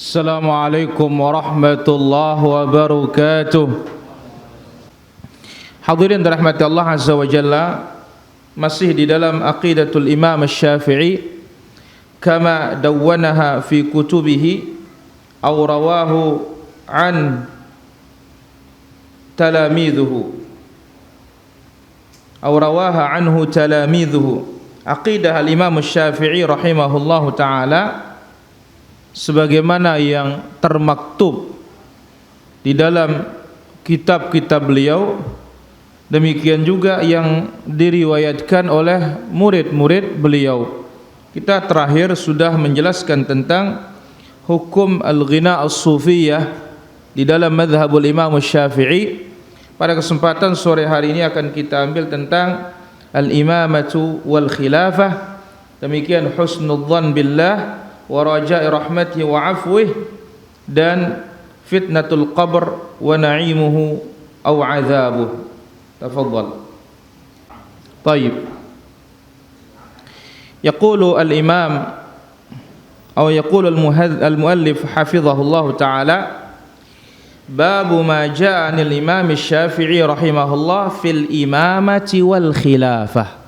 Assalamualaikum warahmatullahi wabarakatuh. Hadirin dirahmati Allah Azza wa Jalla, masih di dalam aqidatul Imam Asy-Syafi'i kama dawwanaha fi kutubihi aw rawahu an talamidhuhu aw rawaha anhu talamidhuhu. Aqidah al-Imam Asy-Syafi'i rahimahullahu taala sebagaimana yang termaktub di dalam kitab-kitab beliau, demikian juga yang diriwayatkan oleh murid-murid beliau. Kita terakhir sudah menjelaskan tentang hukum al-ghina as-sufiyah di dalam mazhabul Imam Syafi'i. Pada kesempatan sore hari ini akan kita ambil tentang al-imamatu wal khilafah, demikian husnudzan billah wa raja'i rahmatihi wa afwih, dan fitnatul qabr wa na'imuhu aw azabuh. Tafadhal. Baik. Yaqulu al-imam atau yaqulu al-muallif hafizahullah taala, babu ma jaa 'anil imam Asy-Syafi'i rahimahullah fil imamati wal khilafah.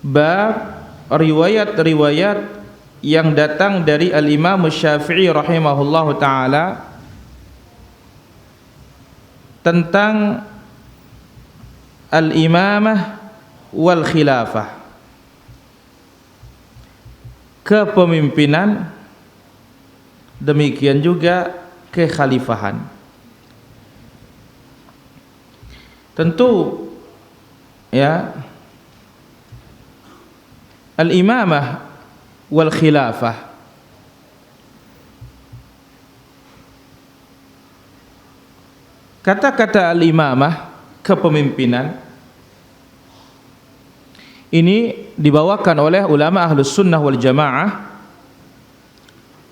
Bab riwayat-riwayat yang datang dari al-Imam Asy-Syafi'i rahimahullahu taala tentang al-imamah wal khilafah, kepemimpinan, demikian juga kekhalifahan. Tentu ya, al-imamah wal khilafah kata-kata al-imamah, kepemimpinan, ini dibawakan oleh ulama ahlus sunnah wal jamaah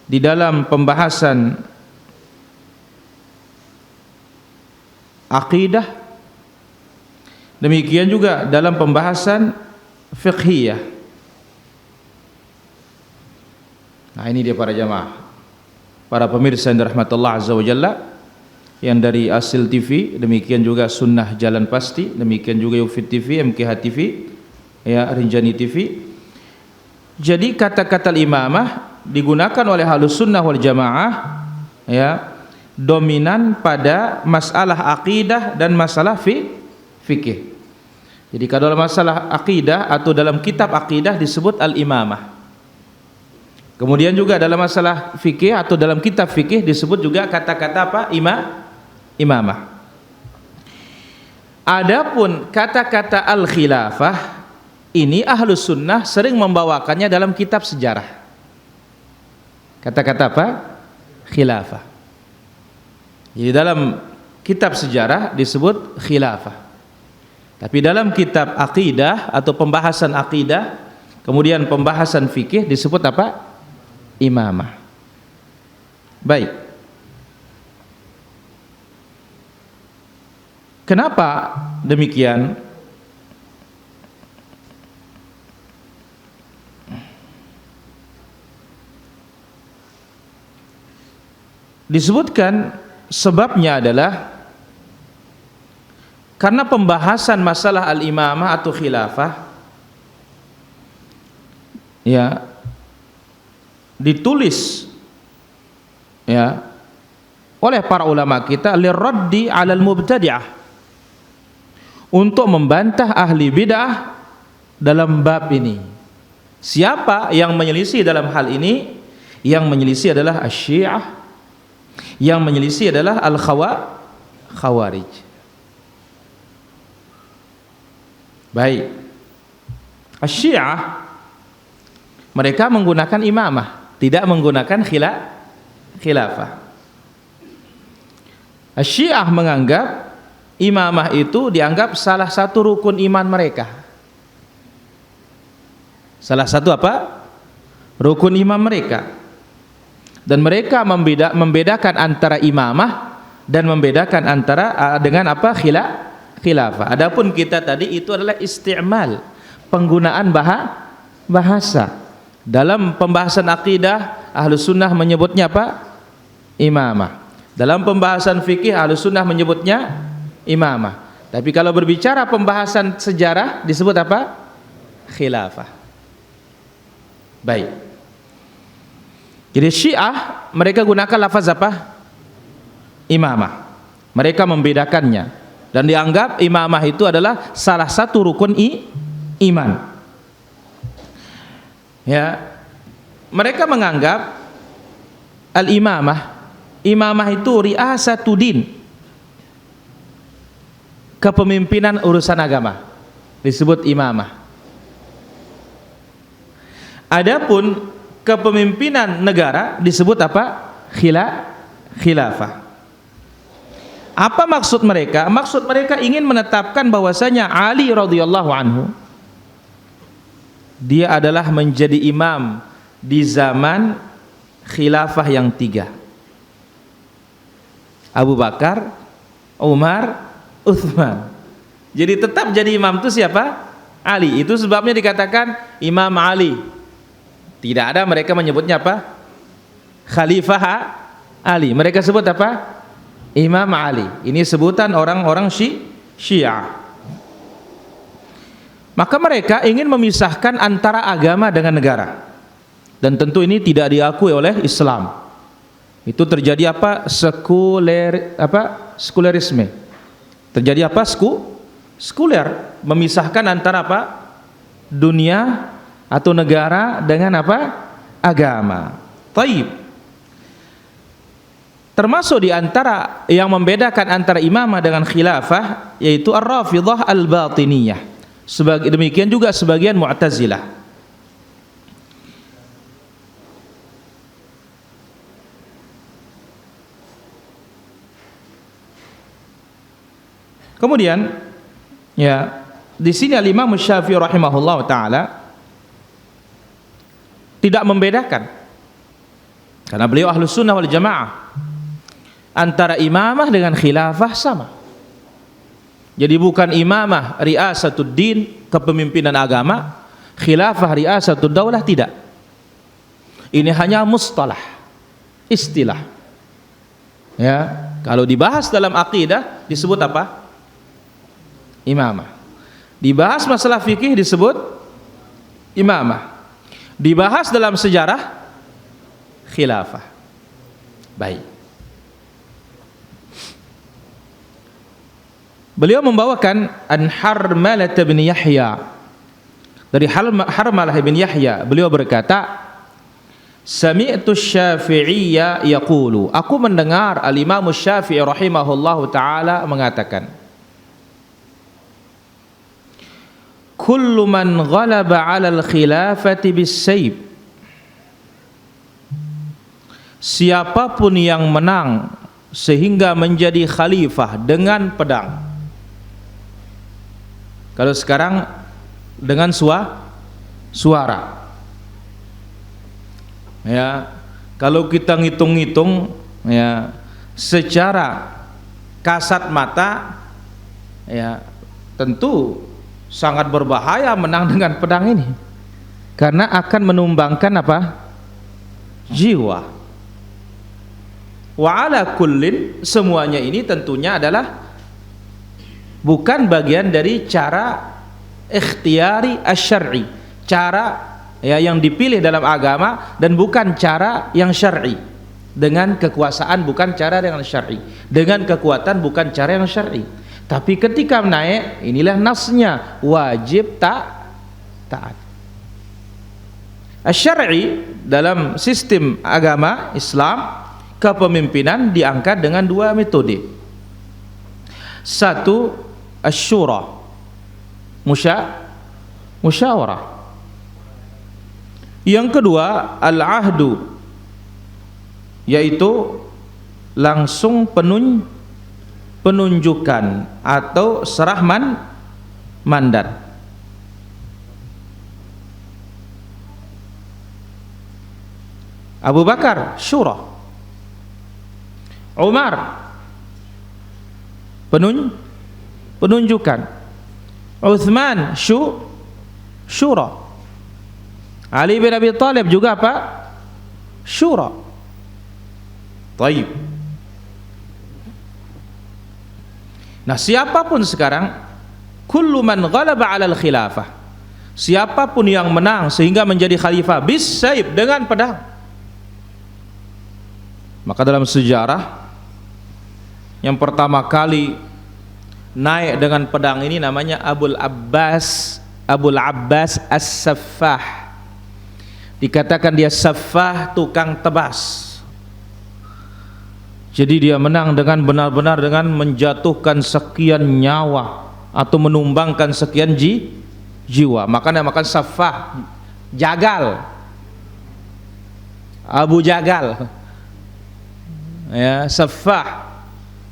di dalam pembahasan aqidah, demikian juga dalam pembahasan fiqhiyah. Nah, ini dia para jamaah, para pemirsa yang dirahmati Allah Azza wa Jalla, yang dari Asil TV, demikian juga Sunnah Jalan Pasti, demikian juga Yufid TV, MKH TV, ya, Rinjani TV. Jadi kata-kata imamah digunakan oleh Ahlus Sunnah wal Jamaah, ya, dominan pada masalah akidah dan masalah fikih. Jadi kalau dalam masalah akidah atau dalam kitab akidah disebut al-imamah. Kemudian juga dalam masalah fikih atau dalam kitab fikih disebut juga kata-kata apa? Imamah. Adapun kata-kata al-khilafah ini Ahlus Sunnah sering membawakannya dalam kitab sejarah. Kata-kata apa? Khilafah. Jadi dalam kitab sejarah disebut khilafah. Tapi dalam kitab akidah atau pembahasan akidah, kemudian pembahasan fikih disebut apa? Imamah. Baik. Kenapa demikian? Disebutkan sebabnya adalah karena pembahasan masalah al-imamah atau khilafah, ya, ditulis, ya, oleh para ulama kita lirraddi 'alal mubtadi'ah, untuk membantah ahli bid'ah dalam bab ini. Siapa yang menyelisih dalam hal ini? Yang menyelisih adalah Asy-Syi'ah, yang menyelisih adalah al-Khawarij. Baik. Asy-Syi'ah mereka menggunakan imamah, tidak menggunakan khilafah. Asy-Syi'ah menganggap imamah itu dianggap salah satu rukun iman mereka. Salah satu apa? Rukun iman mereka. Dan mereka membedakan antara imamah dan membedakan antara dengan apa? Khilafah. Adapun kita tadi itu adalah isti'mal, penggunaan bahasa. Dalam pembahasan akidah, Ahlus Sunnah menyebutnya apa? Imamah. Dalam pembahasan fikih, Ahlus Sunnah menyebutnya imamah. Tapi kalau berbicara pembahasan sejarah disebut apa? Khilafah. Baik. Jadi Syiah mereka gunakan lafaz apa? Imamah. Mereka membedakannya dan dianggap imamah itu adalah salah satu rukun iman. Ya. Mereka menganggap imamah itu ri'asatuddin, kepemimpinan urusan agama, disebut imamah. Adapun kepemimpinan negara disebut apa? Khilafah. Apa maksud mereka? Maksud mereka ingin menetapkan bahwasanya Ali radhiyallahu anhu dia adalah menjadi imam di zaman khilafah yang 3. Abu Bakar, Umar, Utsman. Jadi tetap jadi imam itu siapa? Ali. Itu sebabnya dikatakan Imam Ali. Tidak ada mereka menyebutnya apa? Khalifah Ali. Mereka sebut apa? Imam Ali. Ini sebutan orang-orang Syiah. Maka mereka ingin memisahkan antara agama dengan negara. Dan tentu ini tidak diakui oleh Islam. Itu terjadi apa? Sekulerisme. Terjadi apa? Sekuler, memisahkan antara apa? Dunia atau negara dengan apa? Agama. Taib. Termasuk di antara yang membedakan antara imamah dengan khilafah yaitu Ar-Rafidhah Al-Batiniyah. Demikian juga sebagian Mu'tazilah. Kemudian ya, di sini Al-Imam Syafi'i rahimahullah taala tidak membedakan, karena beliau Ahlus Sunnah wal Jamaah, antara imamah dengan khilafah sama. Jadi bukan imamah ri'asatuddin, kepemimpinan agama, khilafah ri'asatud daulah, tidak. Ini hanya mustalah, istilah. Ya, kalau dibahas dalam akidah disebut apa? Imamah. Dibahas masalah fikih disebut imamah. Dibahas dalam sejarah khilafah. Baik. Beliau membawakan an Harmalah bin Yahya. Dari Harmalah bin Yahya, beliau berkata, sami'tu Syafi'iyya yaqulu, aku mendengar Al-Imam Syafi'i rahimahullahu taala mengatakan, kullu man ghalaba 'ala al-khilafati bis-sayf, siapapun yang menang sehingga menjadi khalifah dengan pedang. Kalau sekarang dengan suara. Ya, kalau kita ngitung-ngitung ya secara kasat mata ya tentu sangat berbahaya menang dengan pedang ini, karena akan menumbangkan apa? Jiwa. Wa ala kullin, semuanya ini tentunya adalah bukan bagian dari cara ikhtiyari asy-syar'i, cara ya yang dipilih dalam agama, dan bukan cara yang syar'i. Dengan kekuasaan bukan cara yang syar'i, dengan kekuatan bukan cara yang syar'i. Tapi ketika naik, inilah nasnya, wajib taat. Asy-syar'i dalam sistem agama Islam, kepemimpinan diangkat dengan 2 metode. Satu, asy-syura, musyawarah. Yang kedua, al-ahdu, yaitu langsung penunjukan atau serah mandat. Abu Bakar syura, Umar penunjukan, Utsman syura, Ali bin Abi Thalib juga apa? Syura. Taib. Nah, siapapun sekarang, kullu man ghalaba 'alal khilafah, siapapun yang menang sehingga menjadi khalifah bisayf, dengan pedang. Maka dalam sejarah yang pertama kali naik dengan pedang ini namanya Abul Abbas As-Saffah. Dikatakan dia saffah, tukang tebas. Jadi dia menang dengan benar-benar dengan menjatuhkan sekian nyawa atau menumbangkan sekian jiwa. Makanya makan saffah, jagal, Abu Jagal, ya, saffah,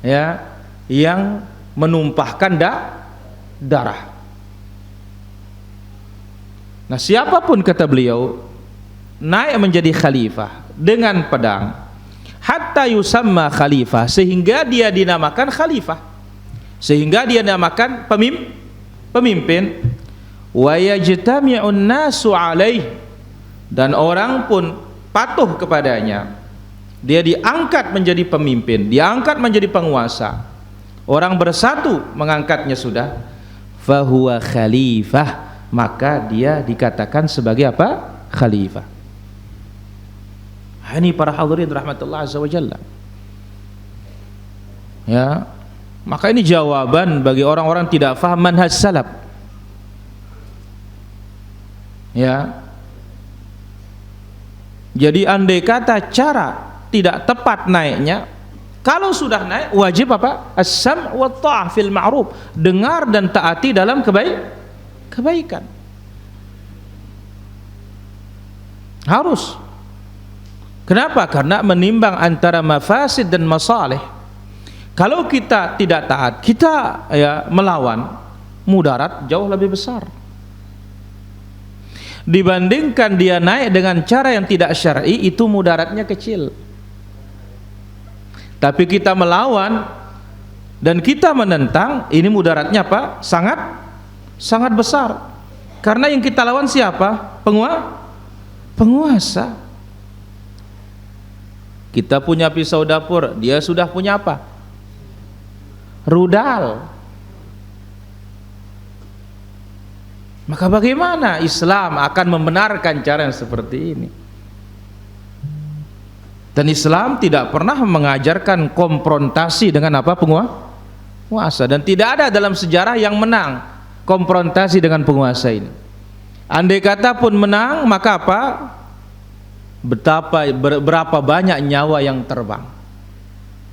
ya, yang menumpahkan darah. Nah, siapapun kata beliau naik menjadi khalifah dengan pedang, hatta yusamma khalifah, sehingga dia dinamakan khalifah, sehingga dia dinamakan pemimpin, wa yajtami'un nasu alaih, dan orang pun patuh kepadanya. Dia diangkat menjadi pemimpin, diangkat menjadi penguasa, orang bersatu mengangkatnya sudah, fahuwa khalifah, maka dia dikatakan sebagai apa? Khalifah. Ini para hadirin rahmatullah azza wa jalla. Ya, maka ini jawaban bagi orang-orang tidak faham manhaj salaf. Ya. Jadi andai kata cara tidak tepat naiknya, kalau sudah naik wajib apa? As-sam' wa ta'ah fil ma'ruf, dengar dan taati dalam kebaikan. Harus. Kenapa? Karena menimbang antara mafasid dan masalih. Kalau kita tidak taat, kita ya melawan, mudarat jauh lebih besar dibandingkan dia naik dengan cara yang tidak syar'i. Itu mudaratnya kecil, tapi kita melawan dan kita menentang, ini mudaratnya apa? Sangat besar. Karena yang kita lawan siapa? Penguasa. Kita punya pisau dapur, dia sudah punya apa? Rudal. Maka bagaimana Islam akan membenarkan cara yang seperti ini? Dan Islam tidak pernah mengajarkan konfrontasi dengan apa? Penguasa. Dan tidak ada dalam sejarah yang menang konfrontasi dengan penguasa ini. Andai kata pun menang, maka apa? Berapa banyak nyawa yang terbang.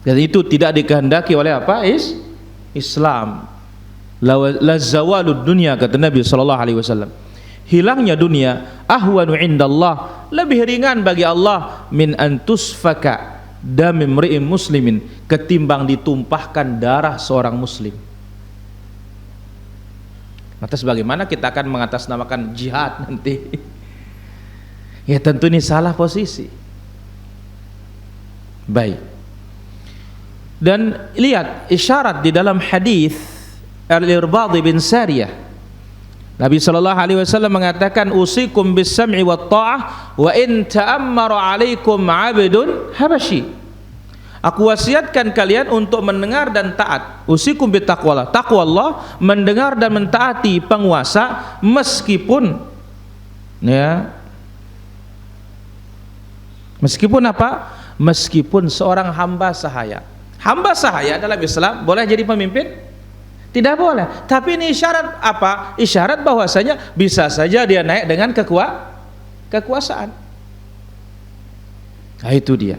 Dan itu tidak dikehendaki oleh apa? Islam. La zawalud dunya, kata Nabi sallallahu alaihi wasallam. Hilangnya dunia ahwanu indallah, lebih ringan bagi Allah min antusfaka dam imri'in muslimin, ketimbang ditumpahkan darah seorang muslim. Lantas bagaimana kita akan mengatasnamakan jihad nanti? Ya tentu ini salah posisi. Baik. Dan lihat isyarat di dalam hadis Al-Irbad bin Sariyah, Nabi sallallahu alaihi wasallam mengatakan, usikum bis-sam'i wat ta'ah wa in ta'ammara 'alaikum 'abdun habasyi. Aku wasiatkan kalian untuk mendengar dan taat. Usikum bittaqwallah, taqwallah, mendengar dan mentaati penguasa meskipun meskipun apa? Meskipun seorang hamba sahaya. Hamba sahaya dalam Islam boleh jadi pemimpin? Tidak boleh. Tapi ini isyarat apa? Isyarat bahwasanya bisa saja dia naik dengan kekuasaan. Nah, itu dia.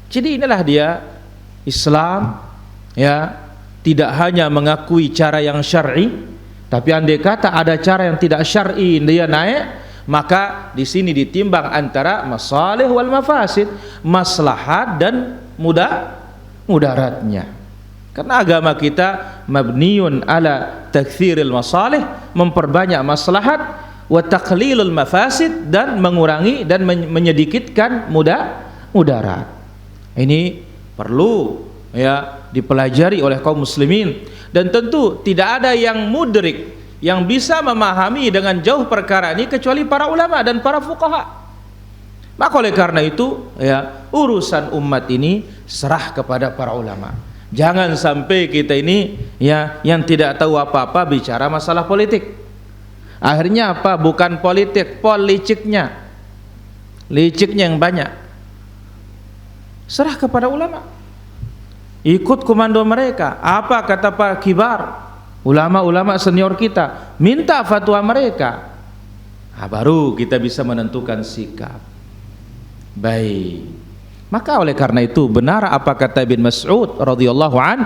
Jadi inilah dia Islam, ya, tidak hanya mengakui cara yang syar'i, tapi andai kata ada cara yang tidak syar'i dia naik, maka di sini ditimbang antara masalih wal mafasid, maslahat dan mudaratnya. Karena agama kita mabniun ala takthiril masalih, memperbanyak maslahat, wa taqlilul mafasid, dan mengurangi dan menyedikitkan mudarat. Ini perlu ya dipelajari oleh kaum muslimin, dan tentu tidak ada yang mudrik yang bisa memahami dengan jauh perkara ini kecuali para ulama dan para fuqaha. Maka oleh karena itu ya, urusan umat ini serah kepada para ulama. Jangan sampai kita ini ya yang tidak tahu apa-apa bicara masalah politik. Akhirnya apa? Bukan politik, liciknya yang banyak. Serah kepada ulama, ikut komando mereka. Apa kata para kibar, ulama-ulama senior kita, minta fatwa mereka. Baru kita bisa menentukan sikap. Baik. Maka oleh karena itu benar apa kata Ibn Mas'ud radhiyallahu an,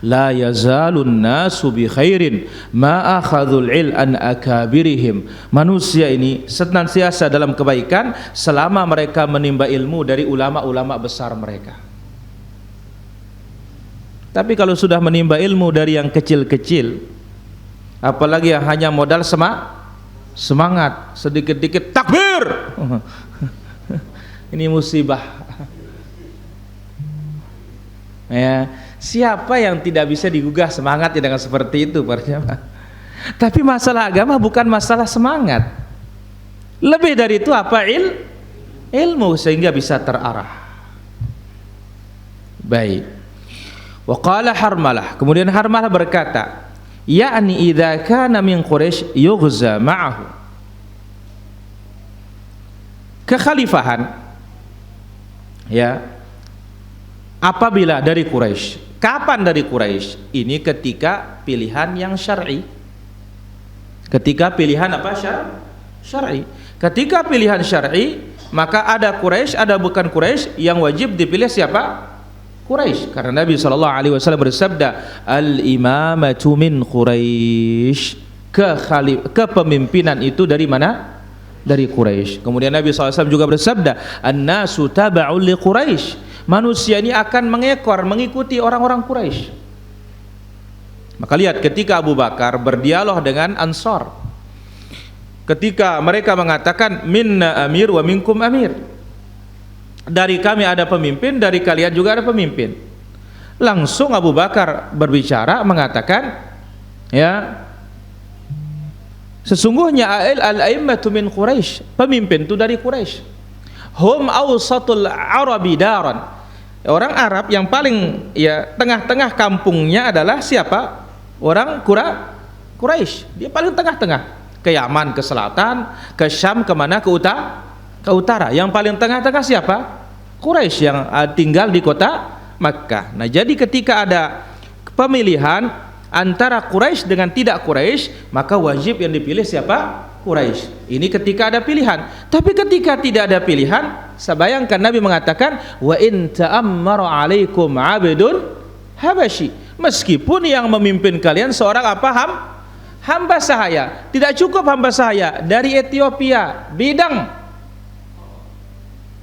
la yazalun nasu bi khairin ma akhadhul il an akabirihim. Manusia ini senantiasa dalam kebaikan selama mereka menimba ilmu dari ulama-ulama besar mereka. Tapi kalau sudah menimba ilmu dari yang kecil-kecil, apalagi yang hanya modal semangat, sedikit-dikit takbir, ini musibah. Ya, siapa yang tidak bisa digugah semangatnya dengan seperti itu, para jamaah? Tapi masalah agama bukan masalah semangat. Lebih dari itu apa? Ilmu, sehingga bisa terarah. Baik. Wa qala Harmalah, kemudian Harmalah berkata, yakni idza kana min Quraisy yughza ma'ahu. Kekhalifahan ya, apabila dari Quraisy. Kapan dari Quraisy? Ini ketika pilihan yang syar'i. Ketika pilihan apa? Syar'i. Ketika pilihan syar'i, maka ada Quraisy, ada bukan Quraisy, yang wajib dipilih siapa? Quraisy. Karena Nabi SAW bersabda, al-imamatu min Quraisy. Kepemimpinan itu dari mana? Dari Quraisy. Kemudian Nabi SAW juga bersabda, an-nasu taba'un li Quraisy. Manusia ini akan mengekor, mengikuti orang-orang Quraisy. Maka lihat ketika Abu Bakar berdialog dengan Ansar, ketika mereka mengatakan minna amir wa minkum amir, dari kami ada pemimpin, dari kalian juga ada pemimpin. Langsung Abu Bakar berbicara mengatakan, ya, sesungguhnya al-a'immatu min Quraisy, pemimpin itu dari Quraisy. Hum awsatul arabi daran, orang Arab yang paling ya tengah-tengah kampungnya adalah siapa? Orang Quraisy. Dia paling tengah-tengah, ke Yaman ke selatan, ke Syam kemana? Ke utara. Yang paling tengah-tengah siapa? Quraisy yang tinggal di kota Makkah. Nah, jadi ketika ada pemilihan antara Quraisy dengan tidak Quraisy, maka wajib yang dipilih siapa? Quraisy. Ini ketika ada pilihan. Tapi ketika tidak ada pilihan, bayangkan Nabi mengatakan, wa in ta'ammara 'alaikum 'abdun habasyi. Meskipun yang memimpin kalian seorang apa? Hamba sahaya. Tidak cukup hamba sahaya dari Ethiopia, bidang,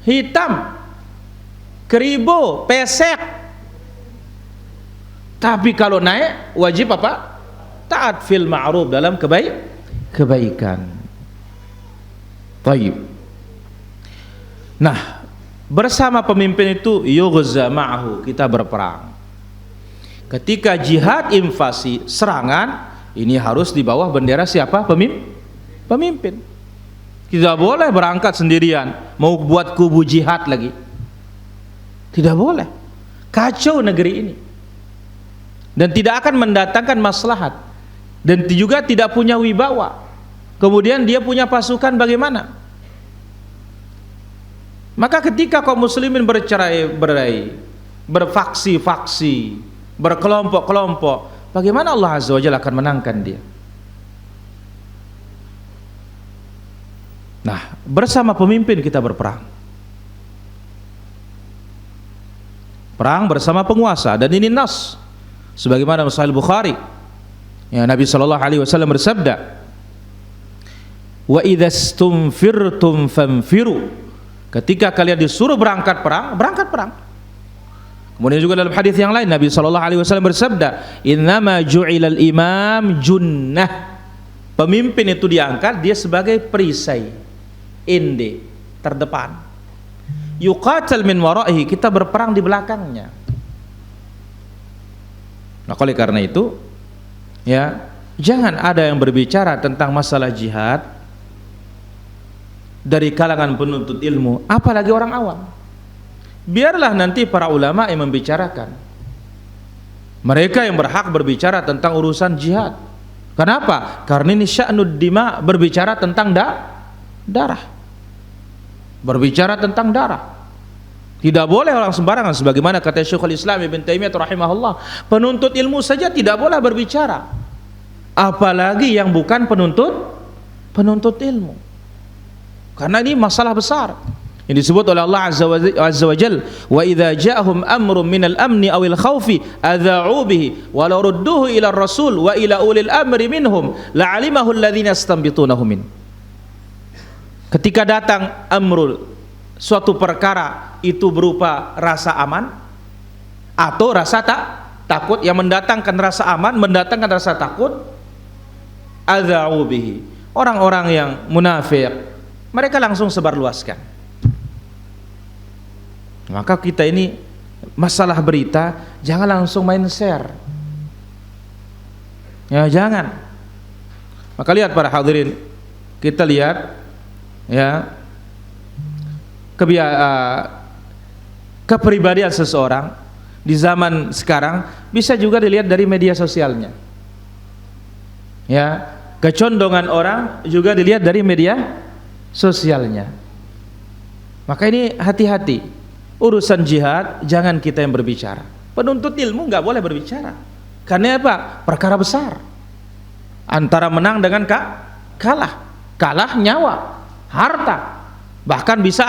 hitam, keribo, pesek. Tapi kalau naik wajib apa? Taat fil ma'ruf, dalam kebaikan. Baik. Nah, bersama pemimpin itu yughza ma'ahu, kita berperang. Ketika jihad, invasi, serangan, ini harus di bawah bendera siapa? Pemimpin. Tidak boleh berangkat sendirian mau buat kubu jihad lagi. Tidak boleh. Kacau negeri ini. Dan tidak akan mendatangkan maslahat. Dan juga tidak punya wibawa. Kemudian dia punya pasukan bagaimana? Maka ketika kaum muslimin bercerai-berai, berfaksi-faksi, berkelompok-kelompok, bagaimana Allah Azza wa Jalla akan menangkan dia? Nah, bersama pemimpin kita berperang. Perang bersama penguasa, dan ini nas sebagaimana Sahih Bukhari. Ya, Nabi sallallahu alaihi wasallam bersabda, wa idzastumfirtum famfiru. Ketika kalian disuruh berangkat perang, berangkat perang. Kemudian juga dalam hadis yang lain Nabi sallallahu alaihi wasallam bersabda, innama ju'ilal imam junnah. Pemimpin itu diangkat dia sebagai perisai, inde, terdepan. Yuqatal min wara'ihi, kita berperang di belakangnya. Nah, oleh karena itu ya, Jangan ada yang berbicara tentang masalah jihad dari kalangan penuntut ilmu, apalagi orang awam. Biarlah nanti para ulama yang membicarakan. Mereka yang berhak berbicara tentang urusan jihad. Kenapa? Karena ini sya'nud dima, berbicara tentang darah. Berbicara tentang darah. Tidak boleh orang sembarangan, sebagaimana kata Syekhul Islam Ibn Taimiyah rahimahullah, penuntut ilmu saja tidak boleh berbicara, apalagi yang bukan penuntut ilmu. Karena ini masalah besar. Yang disebut oleh Allah Azza wa Jalla, wa idza ja'ahum amrun minal amni awil khaufi adza'u bihi wa law rudduhu ila rasul wa ila ulil amri minhum la'alimahu alladhina yastanbitunahu min. Ketika datang amrul, suatu perkara itu berupa rasa aman atau rasa takut, yang mendatangkan rasa aman, mendatangkan rasa takut, adza'u bihi, orang-orang yang munafik mereka langsung sebarluaskan. Maka kita ini masalah berita jangan langsung main share, ya jangan. Maka lihat para hadirin, kita lihat ya kepribadian seseorang di zaman sekarang bisa juga dilihat dari media sosialnya, ya kecondongan orang juga dilihat dari media sosialnya. Maka ini hati-hati. Urusan jihad jangan kita yang berbicara. Penuntut ilmu nggak boleh berbicara. Karena apa? Perkara besar. Antara menang dengan kalah nyawa, harta, bahkan bisa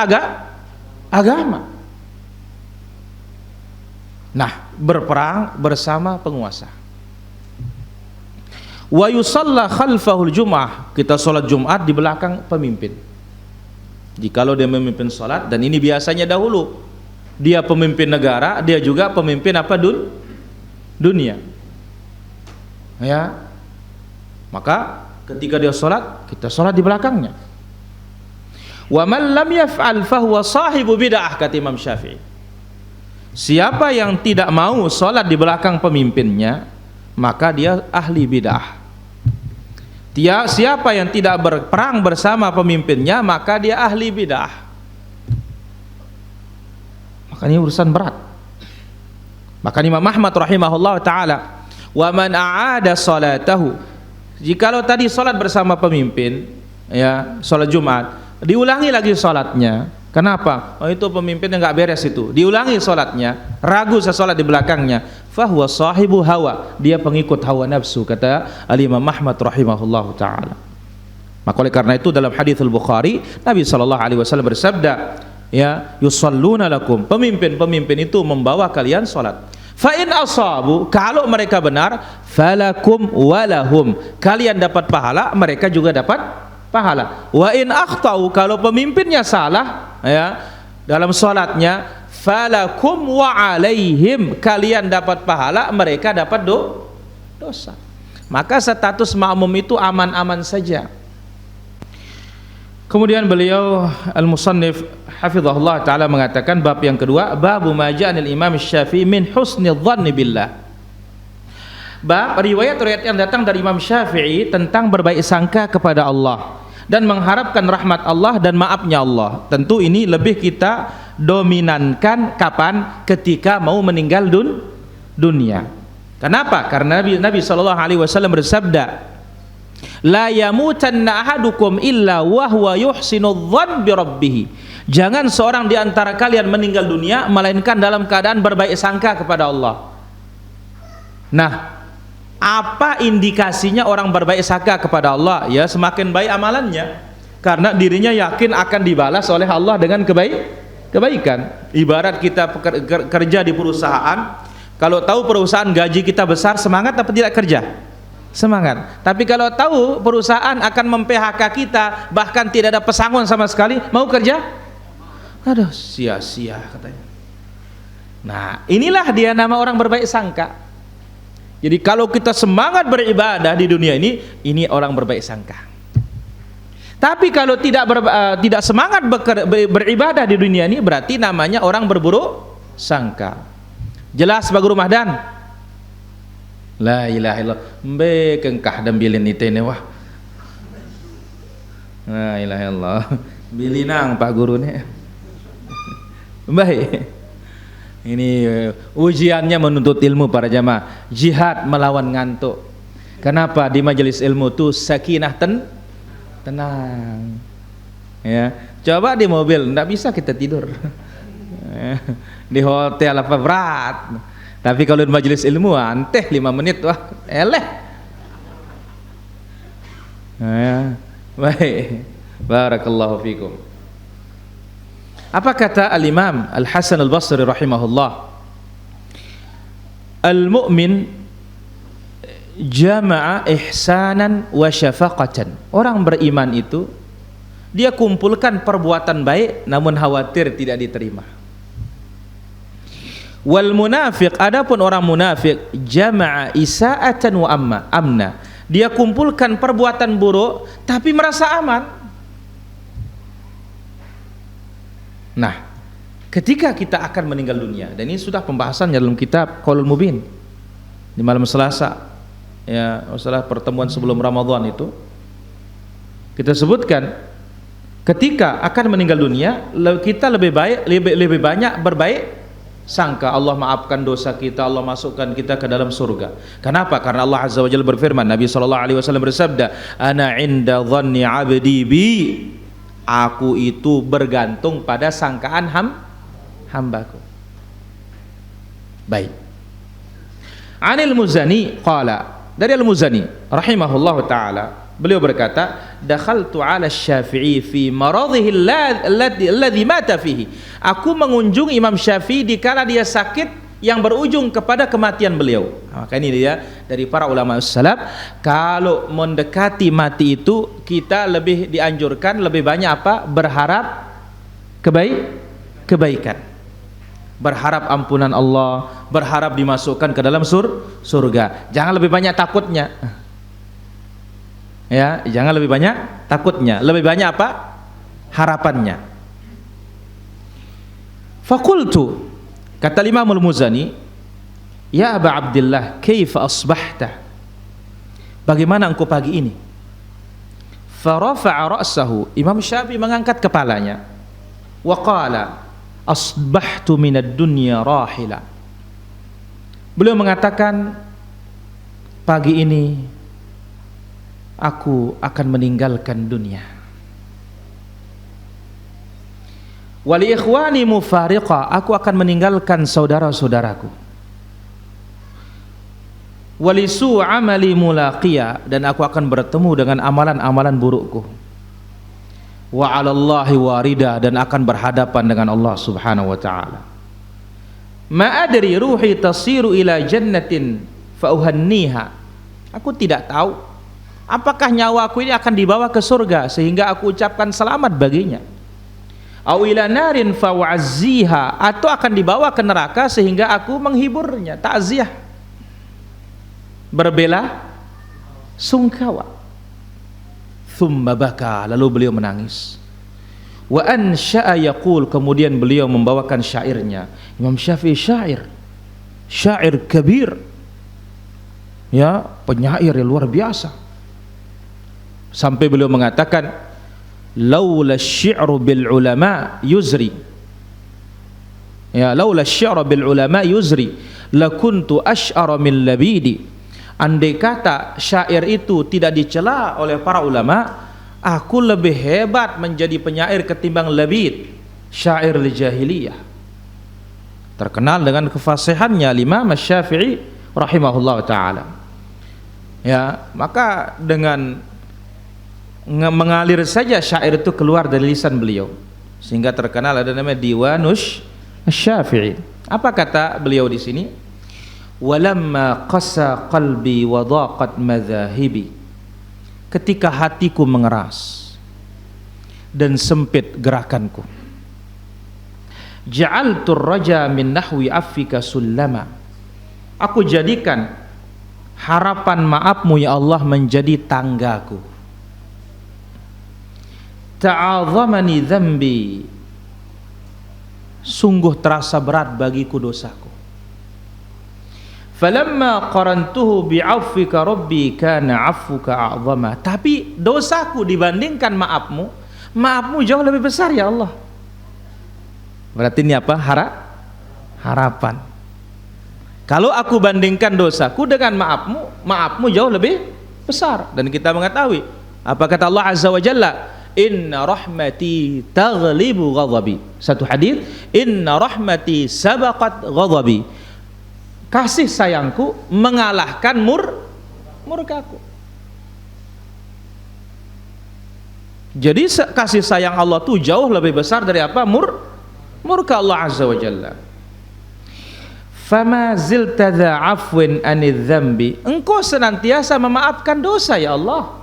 agama. Nah, berperang bersama penguasa. Wa yusalla khalfahul jum'ah, kita sholat Jumat di belakang pemimpin. Jikalau dia memimpin sholat, dan ini biasanya dahulu, dia pemimpin negara, dia juga pemimpin dunia, ya. Maka ketika dia sholat, kita sholat di belakangnya. Wa man lam yaf'al fahuwa sahibu bid'ah, kata Imam Syafi'i. Siapa yang tidak mau sholat di belakang pemimpinnya, maka dia ahli bid'ah. Siapa yang tidak berperang bersama pemimpinnya, maka dia ahli bid'ah. Maka ini urusan berat. Maka Imam Ahmad rahimahullah ta'ala, wa man a'ada salatahu, jikalau tadi salat bersama pemimpin, ya salat Jumat, diulangi lagi salatnya. Kenapa? Oh, itu pemimpinnya nggak beres itu. Diulangi salatnya, ragu sesalat di belakangnya, fahuwa sahibu hawa, dia pengikut hawa nafsu, kata Al-Imam Ahmad rahimahullah ta'ala. Maka oleh karena itu dalam hadits Al-Bukhari, Nabi SAW bersabda, ya yusalluna lakum, pemimpin-pemimpin itu membawa kalian salat. Fa in asabu, kalau mereka benar, falakum walahum, kalian dapat pahala, mereka juga dapat pahala. Wa in akhtau, kalau pemimpinnya salah ya dalam salatnya, falakum wa alaihim, kalian dapat pahala, mereka dapat dosa. Maka status makmum itu aman-aman saja. Kemudian beliau al-musannif hafizahullah ta'ala mengatakan bab yang kedua, babu ma ja'anil Imam Syafi'i min husnil dhanni billah. Bab riwayat-riwayat yang datang dari Imam Syafi'i tentang berbaik sangka kepada Allah dan mengharapkan rahmat Allah dan maafnya Allah. Tentu ini lebih kita dominankan kapan? Ketika mau meninggal dunia. Kenapa? Karena Nabi SAW bersabda, la yamutanna ahadukum illa wa huwa yuhsinu dhann bi rabbih. Jangan seorang di antara kalian meninggal dunia melainkan dalam keadaan berbaik sangka kepada Allah. Nah, apa indikasinya orang berbaik sangka kepada Allah? Ya, semakin baik amalannya, karena dirinya yakin akan dibalas oleh Allah dengan kebaikan. Ibarat kita kerja di perusahaan, kalau tahu perusahaan gaji kita besar, semangat apa tidak kerja? Semangat. Tapi kalau tahu perusahaan akan mem-PHK kita, bahkan tidak ada pesangon sama sekali, mau kerja? Aduh, sia-sia katanya. Nah, inilah dia nama orang berbaik sangka. Jadi kalau kita semangat beribadah di dunia ini orang berbaik sangka. Tapi kalau tidak semangat beribadah di dunia ini, berarti namanya orang berburuk sangka. Jelas Pak Guru Mahdan? La ilaha illallah. Mbe kengkah dan bilin itene wah. La ilaha illallah. Bilinang Pak Guru nih. Baik. Ini ujiannya menuntut ilmu para jamaah. Jihad melawan ngantuk. Kenapa di majelis ilmu tuh sakinah tenang. Ya, coba di mobil enggak bisa kita tidur. Di hotel apa berat. Tapi kalau di majelis ilmu anteh 5 menit wah eleh. Ya, baik. Barakallahu fikum. Apa kata Al-Imam Al-Hasan Al-Basri rahimahullah? Al-mu'min jama'a ihsanan wa syafaqatan. Orang beriman itu dia kumpulkan perbuatan baik namun khawatir tidak diterima. Wal munafiq, adapun orang munafik, jama'a isa'atan wa amna. Dia kumpulkan perbuatan buruk tapi merasa aman. Nah, ketika kita akan meninggal dunia, dan ini sudah pembahasannya dalam kitab Qaulul Mubin di malam Selasa, ya, masalah pertemuan sebelum Ramadan itu kita sebutkan ketika akan meninggal dunia kita lebih banyak berbaik sangka. Allah maafkan dosa kita, Allah masukkan kita ke dalam surga. Kenapa? Karena Allah Azza wa Jalla berfirman, Nabi SAW bersabda, ana inda dhanni abdi bi, aku itu bergantung pada sangkaan hambaku. Baik. Anil Muzani qala, dari Al-Muzani rahimahullah taala, beliau berkata, dakhaltu ala Syafi'i fi maradhihi alladhi mata fihi. Aku mengunjungi Imam Syafi'i di kala dia sakit yang berujung kepada kematian beliau. Maka ini dia dari para ulama salaf, kalau mendekati mati itu kita lebih dianjurkan lebih banyak apa? Berharap kebaikan. Berharap ampunan Allah, berharap dimasukkan ke dalam surga. Jangan lebih banyak takutnya. Ya, jangan lebih banyak takutnya, lebih banyak apa? Harapannya. Fakultu, kata Imam Al-Muzani, ya Aba Abdillah, kaifa asbahta? Bagaimana engkau pagi ini? Farafa'a ra'sahu, Imam Syafi'i mengangkat kepalanya. Wa qala, asbahtu minad dunya rahila. Beliau mengatakan, pagi ini aku akan meninggalkan dunia. Wali ikhwani mufariqa, aku akan meninggalkan saudara-saudaraku. Wali su amali mulaqiya, dan aku akan bertemu dengan amalan-amalan burukku. Wa 'alallahi warida, dan akan berhadapan dengan Allah Subhanahu wa taala. Ma adri ruhi tasiru ila jannatin fa uhanniha. Aku tidak tahu apakah nyawaku ini akan dibawa ke surga sehingga aku ucapkan selamat baginya. Au ila narin fa wa'azziha, atau akan dibawa ke neraka sehingga aku menghiburnya, takziah, berbela sungkawa. Thumma baka, lalu beliau menangis. Wa ansha'a yaqul, kemudian beliau membawakan syairnya. Imam Syafi'i syair kabir, ya, penyair yang luar biasa, sampai beliau mengatakan, laula syi'ru bil ulama yuzri, ya, laula syi'ru bil ulama yuzri lakuntu asy'ara min labidi. Andai kata syair itu tidak dicela oleh para ulama, aku lebih hebat menjadi penyair ketimbang Labid, syair jahiliyah. Terkenal dengan kefasihannya Imam Syafi'i rahimahullah taala. Ya, maka dengan mengalir saja syair itu keluar dari lisan beliau sehingga terkenal, ada namanya Diwanus Syafi'i. Apa kata beliau di sini? Walamma qasa qalbi wa dhaqat madhahibi, ketika hatiku mengeras dan sempit gerakanku, ja'altu raja min nahwi affika sullama, aku jadikan harapan maafmu ya Allah menjadi tanggaku. Ta'azamani dzambi, sungguh terasa berat bagiku dosaku. Falamma qarantuhu bi'afwika rabbi kana 'afwuka a'zama. Tapi dosaku dibandingkan maafmu jauh lebih besar ya Allah. Berarti ini apa? Harapan. Kalau aku bandingkan dosaku dengan maafmu jauh lebih besar. Dan kita mengetahui apa kata Allah Azza wa Jalla, inna rahmati taghlibu ghadabi. Satu hadis, inna rahmati sabaqat ghadabi. Kasih sayangku mengalahkan murkaku. Jadi kasih sayang Allah itu jauh lebih besar dari apa? Murka Allah Azza wa Jalla. Fama zilta dha afwin anidh dhanbi. Engkau senantiasa memaafkan dosa ya Allah.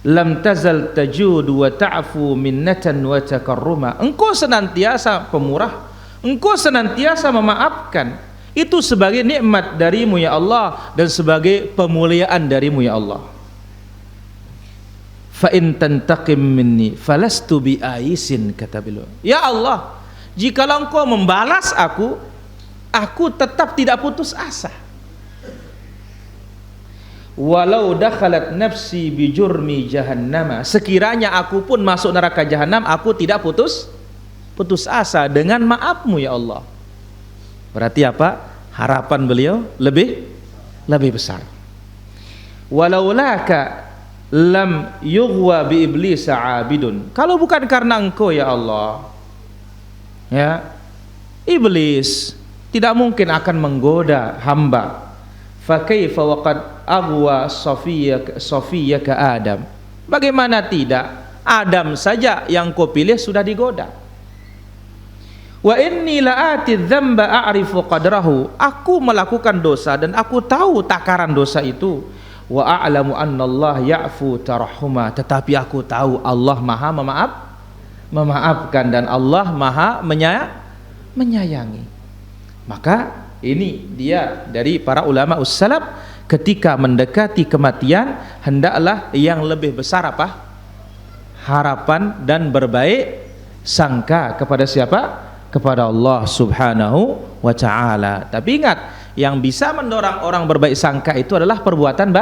Lam tazal tajud wa ta'fu minnatan wa takarruma. Engkau senantiasa pemurah, engkau senantiasa memaafkan. Itu sebagai nikmat darimu ya Allah dan sebagai pemuliaan darimu ya Allah. Fa in tantaqim minni falastu biaisin, kata beliau. Ya Allah, jikalau engkau membalas aku tetap tidak putus asa. Walau dakhalat nafsi bijurmi jahannama, sekiranya aku pun masuk neraka jahanam, aku tidak putus asa dengan maafmu ya Allah. Berarti apa? Harapan beliau lebih besar. Walaulaka lam yughwa bi iblis abidun. Kalau bukan karena engkau ya Allah, ya, iblis tidak mungkin akan menggoda hamba. Fa kaifa waqad aghwa Safiyyaka Adam. Bagaimana tidak? Adam saja yang kau pilih sudah digoda. Wa inni la'ati dzamba a'rifu qadrahu. Aku melakukan dosa dan aku tahu takaran dosa itu. Wa a'lamu anna Allah ya'fu tarahuma. Tetapi aku tahu Allah Maha memaafkan dan Allah Maha menyayangi. Maka ini dia dari para ulama ussalaf, ketika mendekati kematian hendaklah yang lebih besar apa? Harapan dan berbaik sangka kepada siapa? Kepada Allah Subhanahu wa ta'ala. Tapi ingat, yang bisa mendorong orang berbaik sangka itu adalah perbuatan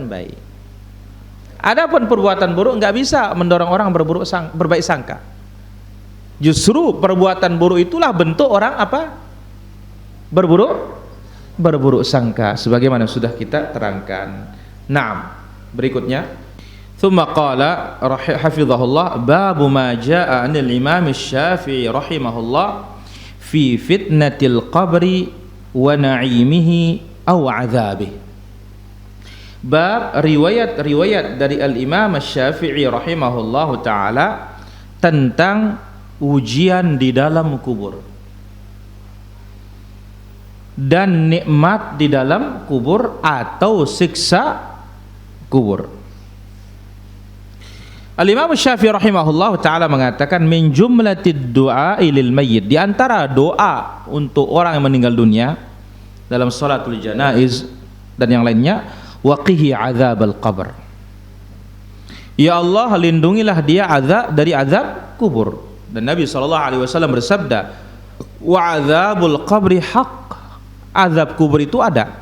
baik. Adapun perbuatan buruk nggak bisa mendorong orang berbaik sangka. Justru perbuatan buruk itulah bentuk orang apa? Berburuk sangka, sebagaimana sudah kita terangkan. Naam, berikutnya ثم قال حفظه الله باب ما جاء عن الإمام الشافعي رحمه الله في فتنة القبر ونعيمه أو عذابه. Bab riwayat dari Al-Imam Syafi'i rahimahullahu taala tentang ujian di dalam kubur dan nikmat di dalam kubur atau siksa kubur. Al-Imam Syafi'i rahimahullah ta'ala mengatakan min jumlatid du'a lil mayyit, di antara doa untuk orang yang meninggal dunia dalam salatul janaiz dan yang lainnya, waqihi adzabal qabr. Ya Allah, lindungilah dia dari azab kubur. Dan Nabi SAW bersabda, wa adzabul qabri haqq, azab kubur itu ada.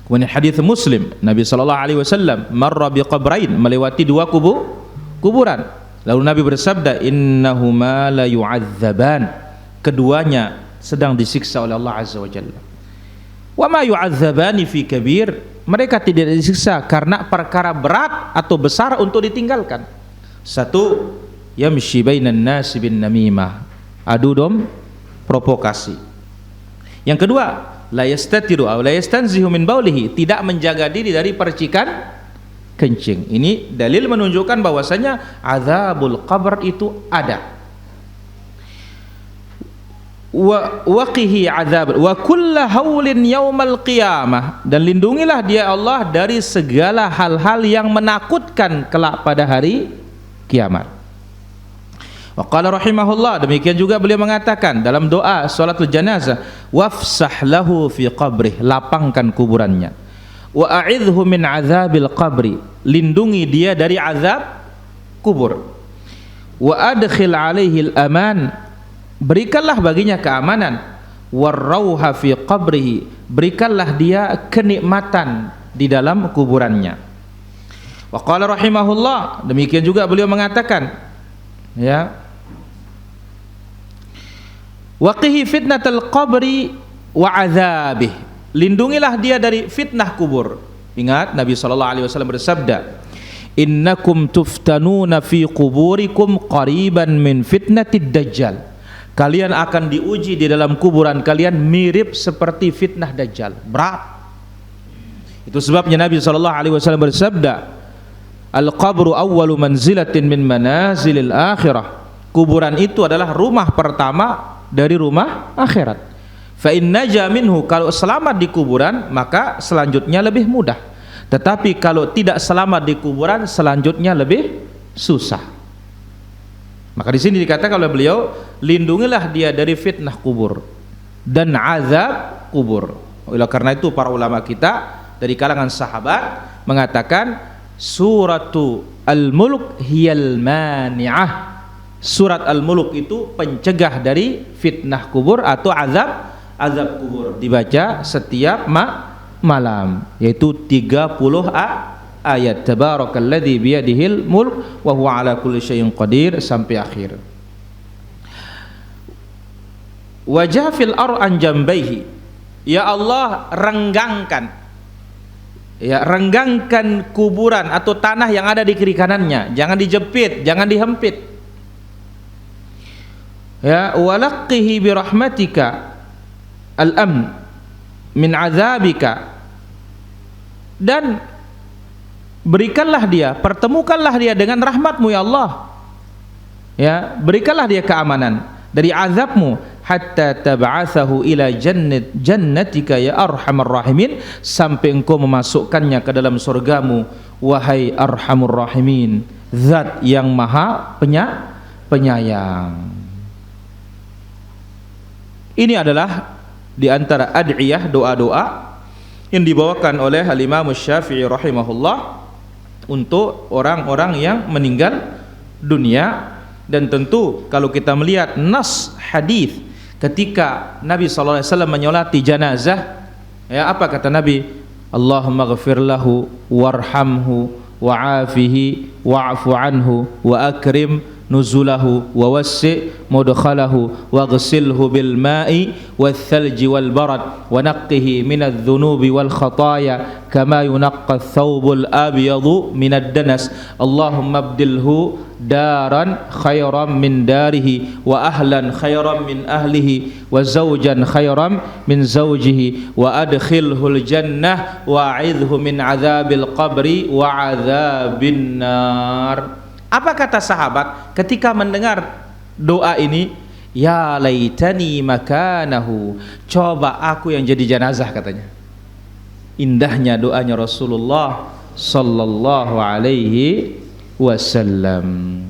Kemudian hadis Muslim, Nabi SAW marra biqabrain, melewati dua kuburan. Lalu Nabi bersabda, innahuma la yu'adzaban, keduanya sedang disiksa oleh Allah Azza wa Jalla. Wa ma yu'adzabani fi kabir, mereka tidak disiksa karena perkara berat atau besar untuk ditinggalkan. Satu, yamshi bainan nasi bin namimah, adu dom, provokasi. Yang kedua, la yastatiru aw la yastanzihu min baulihi, tidak menjaga diri dari percikan kencing. Ini dalil menunjukkan bahwasanya azabul qabr itu ada. Waqihi azab wa kullu haulin yaumal qiyamah, dan lindungilah dia Allah dari segala hal-hal yang menakutkan kelak pada hari kiamat. Wa qala rahimahullah, demikian juga beliau mengatakan dalam doa salatul janazah, wafsah lahu fi qabrih, lapangkan kuburannya. Wa a'idhu min azabil qabri, lindungi dia dari azab kubur. Wa adkhil alaihi al-aman, berikanlah baginya keamanan. warauha fi qabrihi, berikanlah dia kenikmatan di dalam kuburannya. Wa qala rahimahullah, demikian juga beliau mengatakan, ya, waqihi fitnatal qabri wa azabih, lindungilah dia dari fitnah kubur. Ingat Nabi SAW bersabda, innakum tuftanuna fi quburikum qariban min fitnatid dajjal, kalian akan diuji di dalam kuburan kalian mirip seperti fitnah dajjal, berat. Itu sebabnya Nabi SAW bersabda, al-qabru awwalu manzilatin min manazilil akhirah, kuburan itu adalah rumah pertama dari rumah akhirat. Fa in naja minhu, kalau selamat di kuburan maka selanjutnya lebih mudah, tetapi kalau tidak selamat di kuburan selanjutnya lebih susah. Maka di sini dikatakan oleh beliau, lindungilah dia dari fitnah kubur dan azab kubur. Oleh karena itu para ulama kita dari kalangan sahabat mengatakan suratu al-mulk hiyal mani'ah, surat al-mulk itu pencegah dari fitnah kubur atau azab kubur, dibaca setiap malam, yaitu 30 ayat, tabarakalladzi biyadihil mulk wa huwa ala kulli syai'in qadir sampai akhir. Wajah fil an jambaihi, ya Allah renggangkan, ya renggangkan kuburan atau tanah yang ada di kiri kanannya, jangan dijepit, jangan dihempit. Ya, walaqqihi bi rahmatika al-amn min azabika, dan berikanlah dia, pertemukanlah dia dengan rahmatmu ya Allah, ya berikanlah dia keamanan dari azabmu, hatta tab'atsahu ila jannatika ya arhamar rahimin, sampai engkau memasukkannya ke dalam surgamu wahai arhamur rahimin, zat yang maha penyayang. Ini adalah di antara ad'iyah, doa-doa yang dibawakan oleh Al-Imam Syafi'i rahimahullah untuk orang-orang yang meninggal dunia. Dan tentu kalau kita melihat nas hadis ketika Nabi SAW menyolati jenazah, ya apa kata Nabi? Allahumma ghafir lahu warhamhu wa'afihi wa'fu anhu wa akrim nuzulahu wa wassi' mudkhalahu waghsilhu bil ma'i wal thalji wal barad wa naqqihi minadh dhunubi wal khataaya kama yunaqqa ath-thawbul abyadu minad danas. Allahumma abdilhu daran khairan min darihi wa ahlan khairan min ahlihi wa zawjan khairan min zawjihi wa adkhilhul jannah wa a'idhhu min adzabil qabri wa adzabin nar. Apa kata sahabat ketika mendengar doa ini? Ya laitani makanahu, coba aku yang jadi jenazah, katanya. Indahnya doanya Rasulullah sallallahu alaihi wasallam.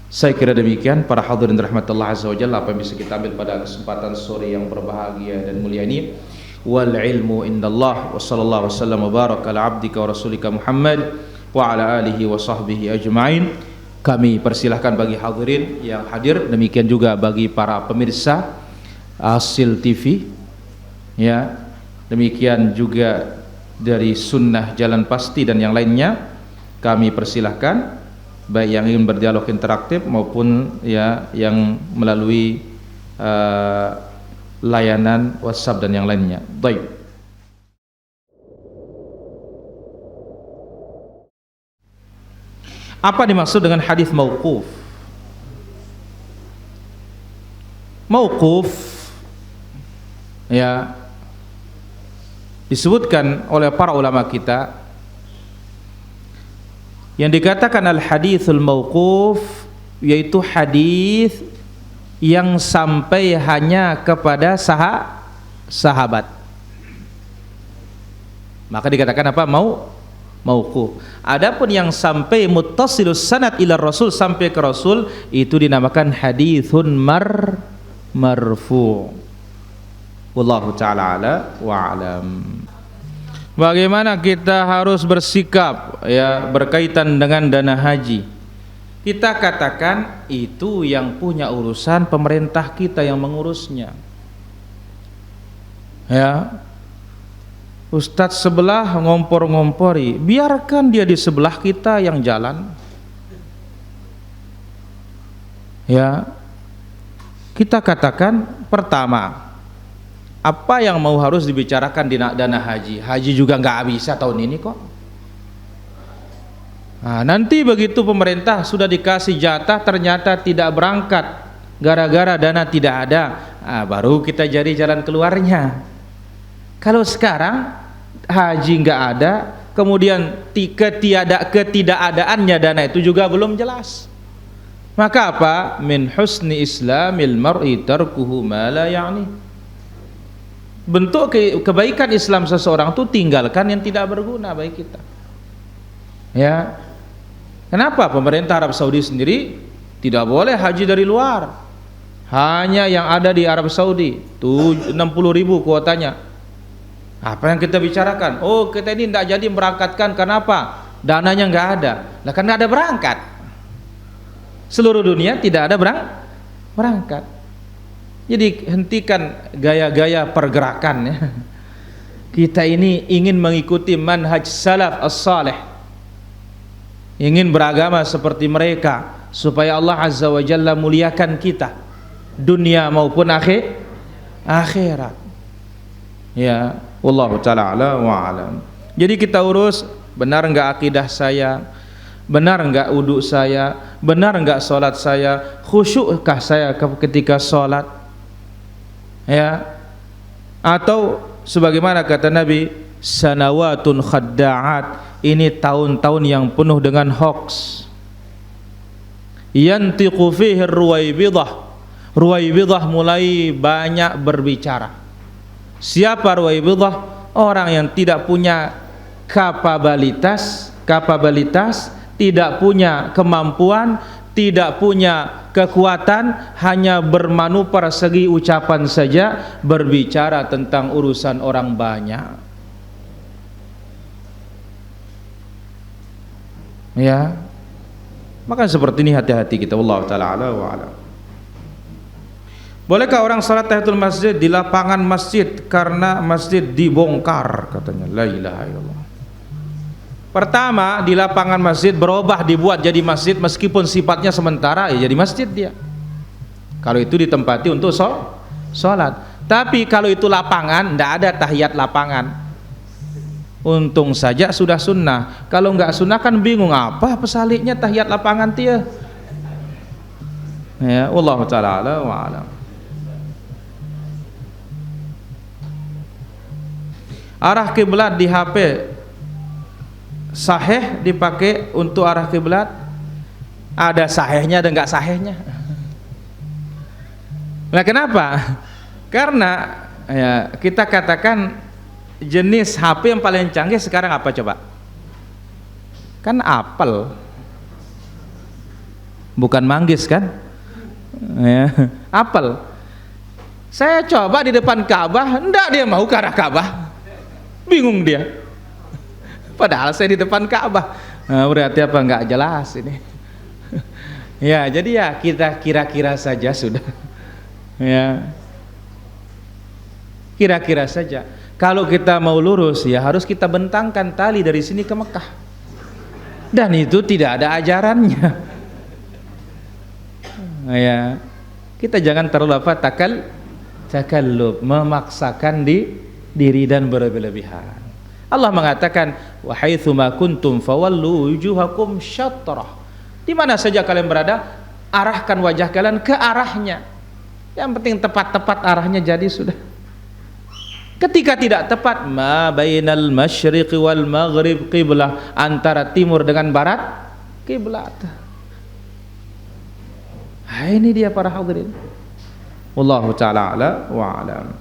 Saya kira demikian para hadirin rahmatullah azza wajalla, apa yang bisa kita ambil pada kesempatan sore yang berbahagia dan mulia ini. Wal ilmu indallah, wa sallallahu wasallam wa baraka ala abdika wa rasulika Muhammad wa ala alihi wa sahbihi ajma'in. Kami persilahkan bagi hadirin yang hadir, demikian juga bagi para pemirsa Asil TV, ya, demikian juga dari Sunnah Jalan Pasti dan yang lainnya. Kami persilahkan baik yang ingin berdialog interaktif maupun ya yang melalui layanan WhatsApp dan yang lainnya. Baik. Apa dimaksud dengan hadis mauquf? Mauquf, ya, disebutkan oleh para ulama kita yang dikatakan al-hadithul mauquf, yaitu hadis yang sampai hanya kepada sahabat. Maka dikatakan apa? Mauquf. Adapun yang sampai muttasilus sanad ila Rasul, sampai ke Rasul, itu dinamakan hadithun marfu'. Wallahu ta'ala ala wa alam. Bagaimana kita harus bersikap ya berkaitan dengan dana haji? Kita katakan itu yang punya urusan pemerintah kita yang mengurusnya. Ya, ustadz sebelah ngompor-ngompori, biarkan dia di sebelah kita yang jalan. Ya, kita katakan pertama, apa yang mau harus dibicarakan di dana haji? Haji juga nggak bisa tahun ini kok. Nah, nanti begitu pemerintah sudah dikasih jatah ternyata tidak berangkat gara-gara dana tidak ada, nah, baru kita cari jalan keluarnya. Kalau sekarang haji nggak ada, kemudian ketidakadaannya dana itu juga belum jelas. Maka apa? Min husni islamil mar'i tarkuhu ma la ya'ni. Bentuk kebaikan Islam seseorang itu tinggalkan yang tidak berguna bagi kita. Ya. Kenapa pemerintah Arab Saudi sendiri tidak boleh haji dari luar? Hanya yang ada di Arab Saudi, 60.000 kuotanya. Apa yang kita bicarakan? Oh, kita ini tidak jadi berangkatkan, kenapa? Dananya nggak ada. Lah kan nggak ada berangkat. Seluruh dunia tidak ada berangkat. Jadi hentikan gaya-gaya pergerakan ya. Kita ini ingin mengikuti manhaj salaf as-salih, ingin beragama seperti mereka supaya Allah Azza wa Jalla muliakan kita dunia maupun akhirat. Ya, wallahu taala ala wa alam. Jadi kita urus benar enggak akidah saya, benar enggak wudhu saya, benar enggak salat saya, khusyukkah saya ketika salat? Ya. Atau sebagaimana kata Nabi, sanawatun khadda'at, ini tahun-tahun yang penuh dengan hoax. Yantiqu fihi Ruwaibidah mulai banyak berbicara. Siapa Ruwaibidah? Orang yang tidak punya kapabilitas, tidak punya kemampuan, tidak punya kekuatan, hanya bermanuver segi ucapan saja, berbicara tentang urusan orang banyak. Ya, maka seperti ini hati-hati kita. Wallahu taala ala wa ala. Bolehkah orang salat tahiyatul masjid di lapangan masjid karena masjid dibongkar? Katanya la ilaha illallah. Pertama, di lapangan masjid berubah dibuat jadi masjid meskipun sifatnya sementara, ya jadi masjid dia. Kalau itu ditempati untuk salat. Tapi kalau itu lapangan, tidak ada tahiyat lapangan. Untung saja sudah sunnah. Kalau nggak sunnah kan bingung apa pesaliknya tahiyat lapangan dia. Ya, wallahu taala ala wa alam. Arah kiblat di HP sahih dipakai untuk arah kiblat? Ada sahihnya ada nggak sahihnya. Nah, kenapa? Karena ya kita katakan jenis HP yang paling canggih sekarang apa coba? Kan Apple, bukan manggis kan? Ya, Apple. Saya coba di depan Ka'bah, enggak dia mau ke arah Ka'bah, bingung dia. Padahal saya di depan Ka'bah. Nah, berarti apa? Enggak jelas ini. Ya, jadi ya kita kira-kira saja sudah. Ya, kira-kira saja. Kalau kita mau lurus ya harus kita bentangkan tali dari sini ke Mekah, dan itu tidak ada ajarannya. Ya, kita jangan terlalu takallub, memaksakan diri dan berlebihan. Allah mengatakan wa haitsu ma kuntum fawallu wujuhakum syatrah. Di mana saja kalian berada, arahkan wajah kalian ke arahnya. Yang penting tepat-tepat arahnya jadi sudah. Ketika tidak tepat, ma bainal masyriqi wal maghrib qiblah, antara timur dengan barat kiblat. Ini dia para hadirin. Wallahu taala ala wa alam.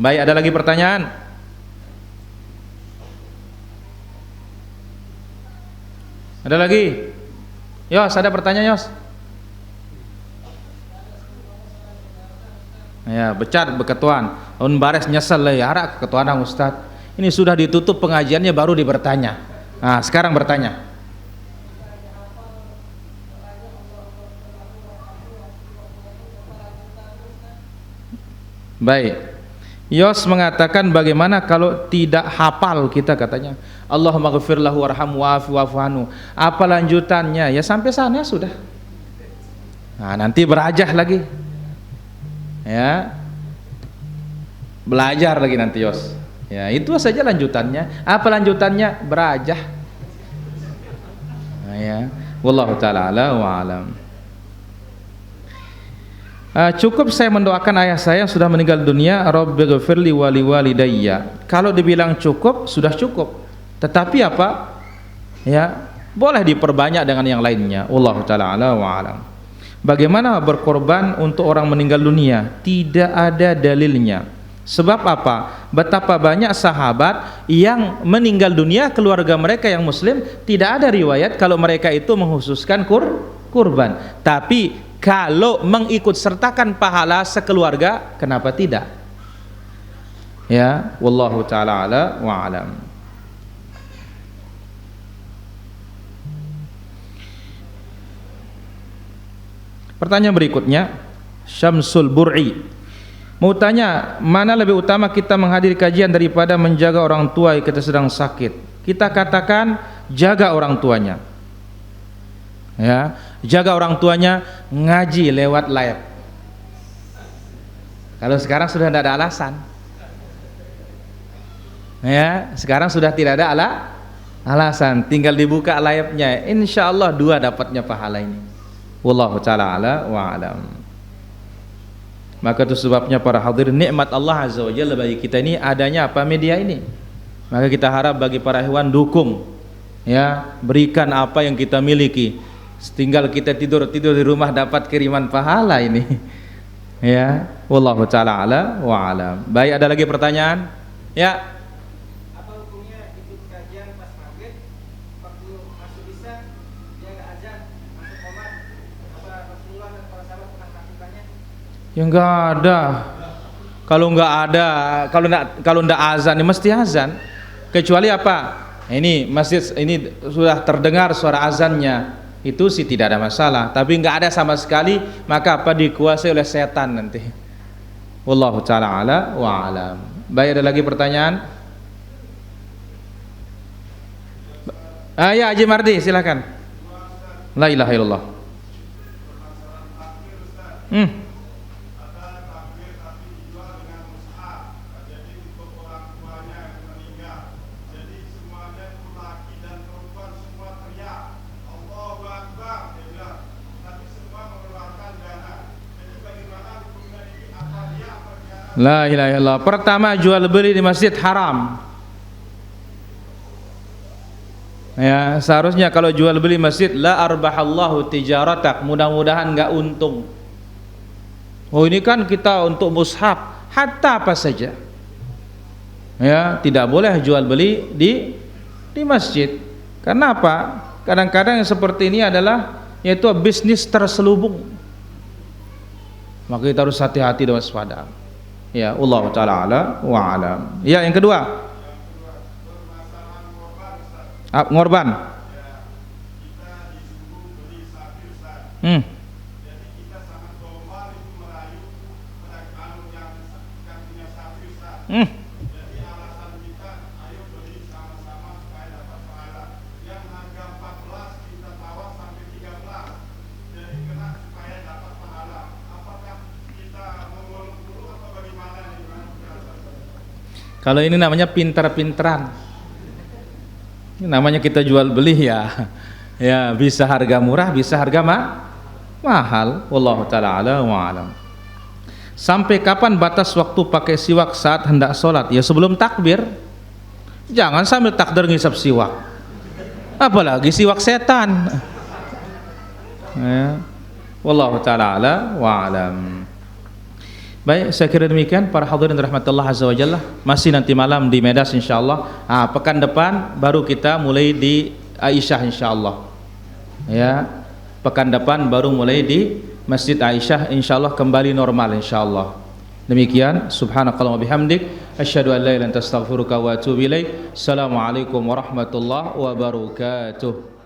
Baik, ada lagi pertanyaan? Ada lagi? Yos, ada pertanyaan Yos? Ya, becat beketuan. Un bares nyesel lah ya, harap keketuanan Ustaz. Ini sudah ditutup pengajiannya baru dibertanya. Nah, sekarang bertanya. Baik. Yos mengatakan bagaimana kalau tidak hafal kita katanya. Allahumma ghfir lahu warhamhu wa'fu anhu. Apa lanjutannya? Ya sampai sana sudah. Nah, nanti berajah lagi. Ya. Belajar lagi nanti Yos. Ya, itu saja lanjutannya. Apa lanjutannya? Berajah. Nah, ya. Wallahu taala ala wa alam. Cukup saya mendoakan ayah saya yang sudah meninggal dunia, Rabbighfirli wa liwalidayya. Kalau dibilang cukup, sudah cukup. Tetapi apa? Ya, boleh diperbanyak dengan yang lainnya. Wallahu taala ala wa alam. Bagaimana berkorban untuk orang meninggal dunia? Tidak ada dalilnya. Sebab apa? Betapa banyak sahabat yang meninggal dunia, keluarga mereka yang muslim, tidak ada riwayat kalau mereka itu menghususkan kurban. Tapi kalau mengikut sertakan pahala sekeluarga, kenapa tidak? Ya, wallahu taala ala wa alam. Pertanyaan berikutnya, Syamsul Bur'i mau tanya, mana lebih utama kita menghadiri kajian daripada menjaga orang tua yang kita sedang sakit? Kita katakan jaga orang tuanya. Ya, jaga orang tuanya, ngaji lewat live. Kalau sekarang sudah tidak ada alasan. Ya, sekarang sudah tidak ada alasan, tinggal dibuka live-nya. Insyaallah 2 dapatnya pahala ini. Wallahu taala ala wa alam. Maka itu sebabnya para hadirin, nikmat Allah azza wa jalla bagi kita ini adanya apa? Media ini. Maka kita harap bagi para ikhwan dukung, ya, berikan apa yang kita miliki. Tinggal kita tidur di rumah dapat kiriman pahala ini. Ya, wallahu taala ala wa alam. Baik, ada lagi pertanyaan? Ya. Apa hukumnya ikut kajian pas maghrib waktu masuk isya dia enggak azan, masuk qomat? Apa Rasulullah dan para sahabat pernah melakukannya? Ya enggak ada. Kalau enggak ada, kalau enggak azan ya mesti azan. Kecuali apa? Ini masjid ini sudah terdengar suara azannya, itu sih tidak ada masalah. Tapi enggak ada sama sekali, maka apa? Dikuasai oleh setan nanti. Wallahu taala ala wa alam. Baik, ada lagi pertanyaan? Ya Haji Mardi, silakan. La ilaha illallah. La ilaha illallah. Pertama, jual beli di masjid haram. Ya, seharusnya kalau jual beli masjid, la arbahallahu tijaratak, mudah-mudahan enggak untung. Oh, ini kan kita untuk mushaf, hatta apa saja. Ya, tidak boleh jual beli di masjid. Karena apa? Kadang-kadang yang seperti ini adalah yaitu bisnis terselubung. Maka kita harus hati-hati dan waspada. Ya, Allah taala ala wa alam. Ya, yang kedua. Ngorban. Jadi kita sangat global itu merayu pedagang yang punya sapi Ustaz. Jadi alasan kita ayo beli sama-sama supaya dapat pahala. Yang harga 14 kita tawar sampai 13. Jadi kena supaya dapat pahala. Apakah kita mengulung dulu atau bagaimana nih? Kalau ini namanya pintar-pintaran. Ini namanya kita jual beli ya. Ya, bisa harga murah, bisa harga mahal. Wallahu taala ala wa alam. Sampai kapan batas waktu pakai siwak saat hendak sholat? Ya sebelum takbir. Jangan sambil takbir ngisap siwak. Apalagi siwak setan. Ya. Wallahu taala ala wa alam. Baik, saya kira demikian para hadirin rahmatullah azza wa jalla. Masih nanti malam di Medas insyaallah. Pekan depan baru kita mulai di Aisyah insyaallah. Ya, pekan depan baru mulai di Masjid Aisyah, insyaallah kembali normal insyaallah. Demikian, subhanakallahumma bihamdik, asyhadu an la ilaha illa anta astaghfiruka wa atubu ilaik. Assalamualaikum warahmatullahi wabarakatuh.